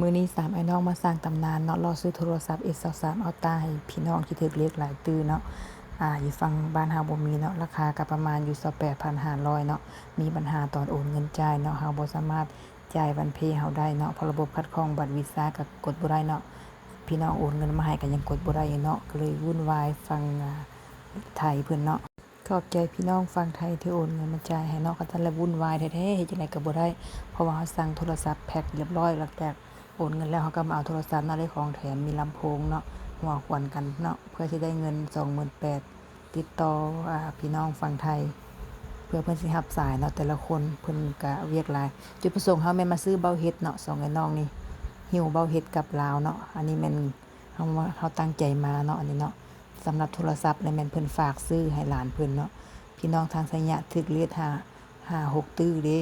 มื้อนี้3ไอ้น้องมาสร้างตำนานเนาะรอซื้อโทรศัพท์ S23 Ultra ให้พี่น้องที่ถูกเลขหลายตื้อเนาะอยู่ฝั่งบ้านเฮาบ่มีเนาะราคาก็ประมาณอยู่28,500เนาะมีปัญหาตอนโอนเงินจ่ายเนาะเฮาบ่สามารถจ่ายวันเพย์เฮาได้เนาะเพราะระบบคัดกรองบัตรวีซ่าก็กดบ่ได้เนาะพี่น้องโอนเงินมาให้ก็ยังกดบ่ได้เนาะก็เลยวุ่นวายฝั่งไทยเพิ่นเนาะขอบใจพี่น้องฝั่งไทยที่โอนเงินมาจ่ายให้เนาะก็ทันละวุ่นวายแท้ๆเฮ็ดจังได๋ก็บ่ได้เพราะว่าเฮาสั่งโทรศัพท์แพ็กเรียบร้อยหลังจากโอนเงินแล้วเขาก็มาเอาโทรศัพท์เนาะได้ของแถมมีลำโพงเนาะหัวขวนกันเนาะเพื่อสิได้เงิน 28,000ติดต่อพี่น้องฝั่งไทยเพื่อเพิ่นสิรับสายเนาะแต่ละคนเพิ่นก็เวียกหลายจุดประสงค์เฮาแม่นมาซื้อเบ้าเฮ็ดเนาะ2ไอ้น้องนี่หิ้วเบ้าเฮ็ดกลับลาวเนาะอันนี้แม่นเฮาตั้งใจมาเนาะอันนี้เนาะสำหรับโทรศัพท์แล้วแม่นเพิ่นฝากซื้อให้หลานเพิ่นเนาะพี่น้องทางไสยะถูกเลข5 6ตื้อเด้